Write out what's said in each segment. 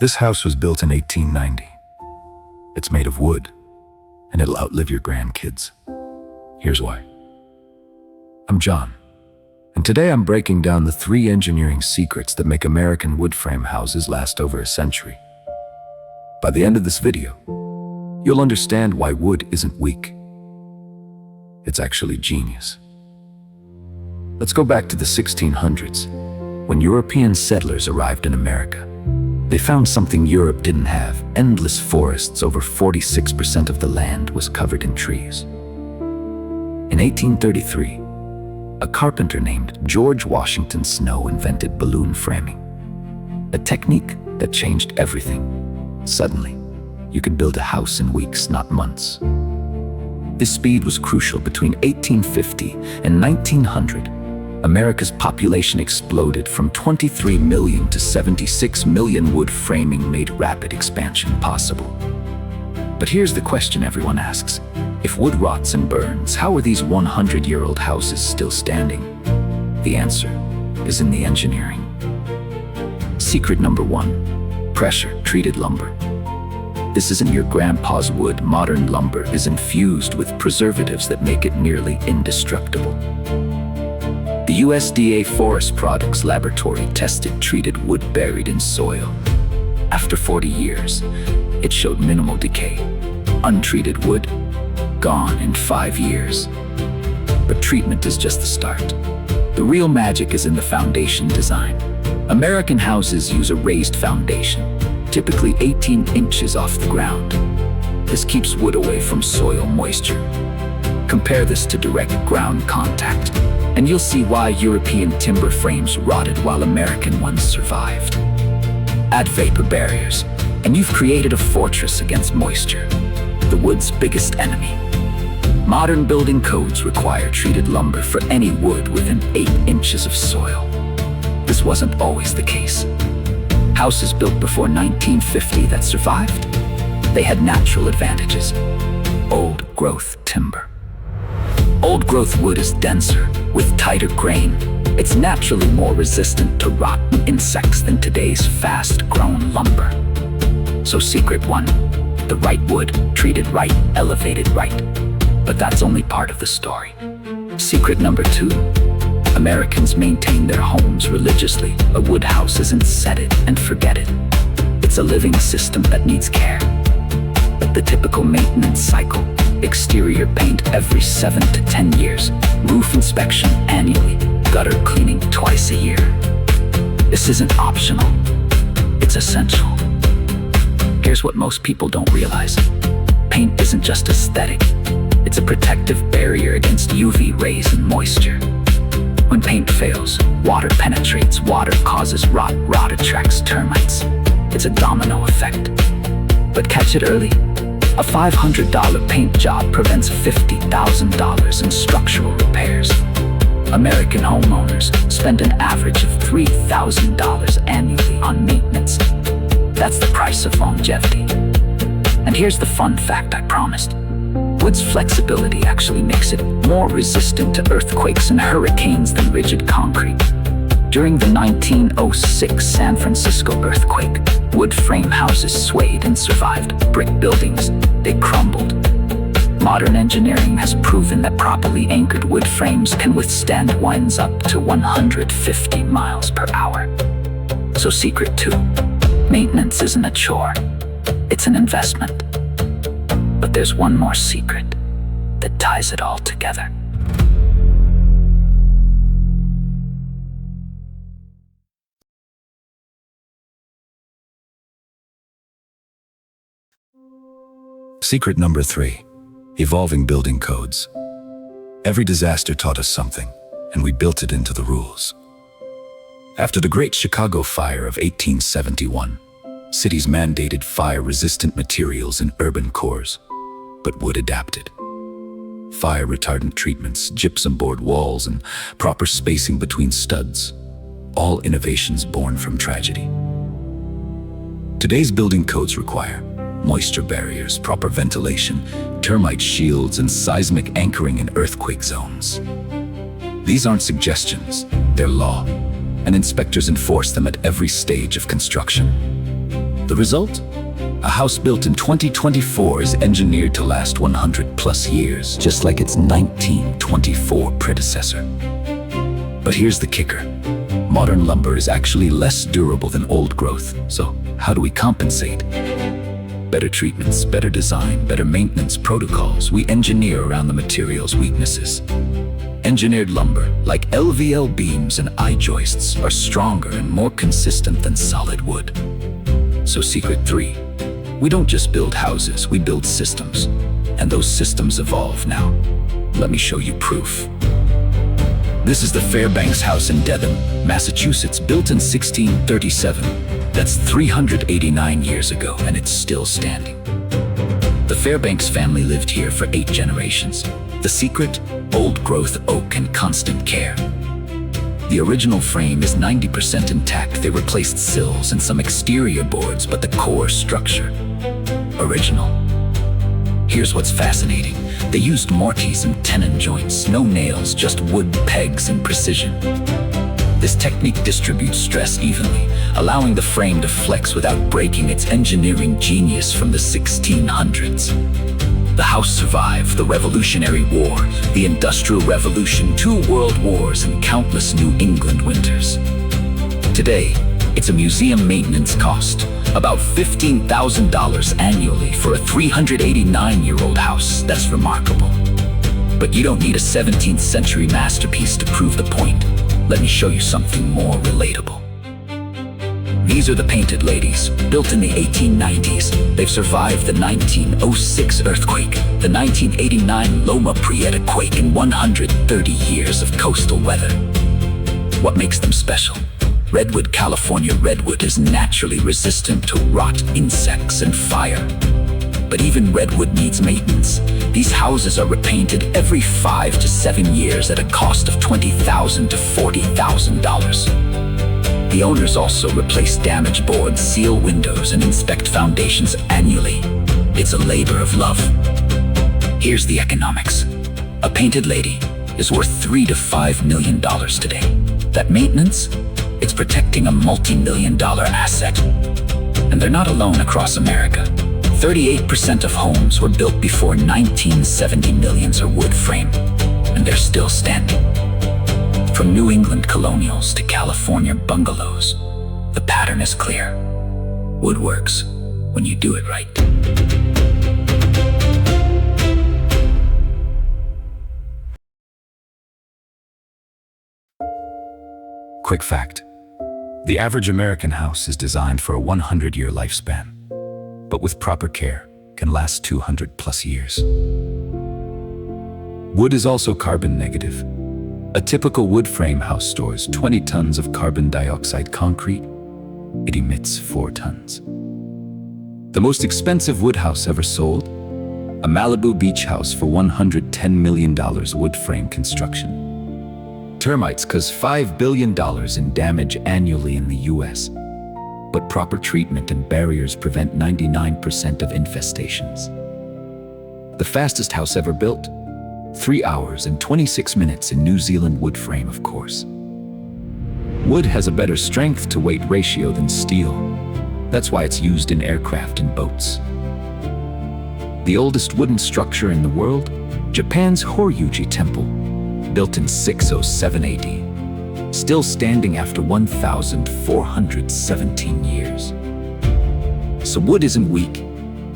This house was built in 1890. It's made of wood, and it'll outlive your grandkids. Here's why. I'm John, and today I'm breaking down the 3 engineering secrets that make American wood frame houses last over a century. By the end of this video, you'll understand why wood isn't weak. It's actually genius. Let's go back to the 1600s, when European settlers arrived in America. They found something Europe didn't have: endless forests. Over 46% of the land was covered in trees. In 1833, a carpenter named George Washington Snow invented balloon framing, a technique that changed everything. Suddenly, you could build a house in weeks, not months. This speed was crucial. Between 1850 and 1900, America's population exploded from 23 million to 76 million. Wood framing made rapid expansion possible. But here's the question everyone asks. If wood rots and burns, how are these 100-year-old houses still standing? The answer is in the engineering. Secret number 1, pressure-treated lumber. This isn't your grandpa's wood. Modern lumber is infused with preservatives that make it nearly indestructible. The USDA Forest Products Laboratory tested treated wood buried in soil. After 40 years, it showed minimal decay. Untreated wood, gone in 5 years. But treatment is just the start. The real magic is in the foundation design. American houses use a raised foundation, typically 18 inches off the ground. This keeps wood away from soil moisture. Compare this to direct ground contact, and you'll see why European timber frames rotted while American ones survived. Add vapor barriers, and you've created a fortress against moisture, the wood's biggest enemy. Modern building codes require treated lumber for any wood within 8 inches of soil. This wasn't always the case. Houses built before 1950 that survived, they had natural advantages. Old-growth timber. Old-growth wood is denser, with tighter grain. It's naturally more resistant to rot and insects than today's fast-grown lumber. So secret 1, the right wood, treated right, elevated right. But that's only part of the story. Secret number 2, Americans maintain their homes religiously. A wood house isn't set it and forget it. It's a living system that needs care. The typical maintenance cycle: exterior paint every 7 to 10 years, roof inspection annually, gutter cleaning twice a year. This isn't optional, it's essential. Here's what most people don't realize. Paint isn't just aesthetic, it's a protective barrier against UV rays and moisture. When paint fails, water penetrates. Water causes rot. Rot attracts termites. It's a domino effect. But catch it early. A $500 paint job prevents $50,000 in structural repairs. American homeowners spend an average of $3,000 annually on maintenance. That's the price of longevity. And here's the fun fact I promised. Wood's flexibility actually makes it more resistant to earthquakes and hurricanes than rigid concrete. During the 1906 San Francisco earthquake, wood frame houses swayed and survived. Brick buildings, they crumbled. Modern engineering has proven that properly anchored wood frames can withstand winds up to 150 miles per hour. So secret 2, maintenance isn't a chore, it's an investment. But there's one more secret that ties it all together. Secret number 3, evolving building codes. Every disaster taught us something, and we built it into the rules. After the Great Chicago Fire of 1871, cities mandated fire-resistant materials in urban cores, but wood adapted. Fire-retardant treatments, gypsum board walls, and proper spacing between studs, all innovations born from tragedy. Today's building codes require moisture barriers, proper ventilation, termite shields, and seismic anchoring in earthquake zones. These aren't suggestions, they're law, and inspectors enforce them at every stage of construction. The result? A house built in 2024 is engineered to last 100+ years, just like its 1924 predecessor. But here's the kicker. Modern lumber is actually less durable than old growth. So how do we compensate? Better treatments, better design, better maintenance protocols. We engineer around the material's weaknesses. Engineered lumber, like LVL beams and I-joists, are stronger and more consistent than solid wood. So secret 3, we don't just build houses, we build systems. And those systems evolve now. Let me show you proof. This is the Fairbanks house in Depende, Massachusetts, built in 1637. That's 389 years ago, and it's still standing. The Fairbanks family lived here for 8 generations. The secret? Old growth oak and constant care. The original frame is 90% intact. They replaced sills and some exterior boards, but the core structure, original. Here's what's fascinating. They used mortise and tenon joints, no nails, just wood pegs and precision. This technique distributes stress evenly, allowing the frame to flex without breaking. Its engineering genius from the 1600s. The house survived the Revolutionary War, the Industrial Revolution, 2 world wars, and countless New England winters. Today, it's a museum maintenance cost, about $15,000 annually for a 389-year-old house. That's remarkable. But you don't need a 17th century masterpiece to prove the point. Let me show you something more relatable. These are the Painted Ladies, built in the 1890s. They've survived the 1906 earthquake, the 1989 Loma Prieta quake, and 130 years of coastal weather. What makes them special? Redwood. California redwood is naturally resistant to rot, insects, and fire. But even redwood needs maintenance. These houses are repainted every 5 to 7 years at a cost of $20,000 to $40,000. The owners also replace damaged boards, seal windows, and inspect foundations annually. It's a labor of love. Here's the economics. A painted lady is worth $3 to $5 million today. That maintenance? It's protecting a multi-million-dollar asset. And they're not alone across America. 38% of homes were built before 1970. Millions are wood frame, and they're still standing. From New England colonials to California bungalows, the pattern is clear. Wood works when you do it right. Quick fact. The average American house is designed for a 100-year lifespan, but with proper care, can last 200+ years. Wood is also carbon negative. A typical wood frame house stores 20 tons of carbon dioxide. Concrete, it emits 4 tons. The most expensive wood house ever sold? A Malibu beach house for $110 million, wood frame construction. Termites cause $5 billion in damage annually in the US. But proper treatment and barriers prevent 99% of infestations. The fastest house ever built? 3 hours and 26 minutes in New Zealand. Wood frame, of course. Wood has a better strength-to-weight ratio than steel. That's why it's used in aircraft and boats. The oldest wooden structure in the world? Japan's Horyuji Temple, built in 607 AD. Still standing after 1,417 years. So wood isn't weak.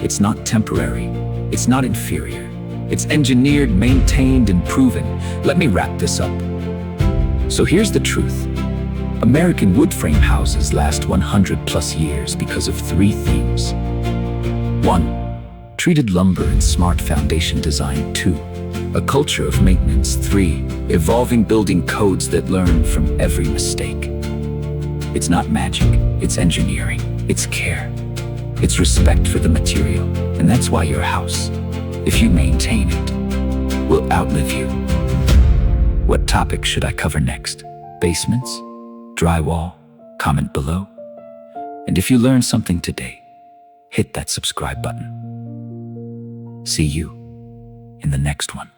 It's not temporary. It's not inferior. It's engineered, maintained, and proven. Let me wrap this up. So here's the truth. American wood frame houses last 100+ years because of 3 themes. 1. Treated lumber and smart foundation design. 2. A culture of maintenance. 3. Evolving building codes that learn from every mistake. It's not magic, it's engineering, it's care, it's respect for the material, and that's why your house, if you maintain it, will outlive you. What topic should I cover next? Basements? Drywall? Comment below. And if you learned something today, hit that subscribe button. See you in the next one.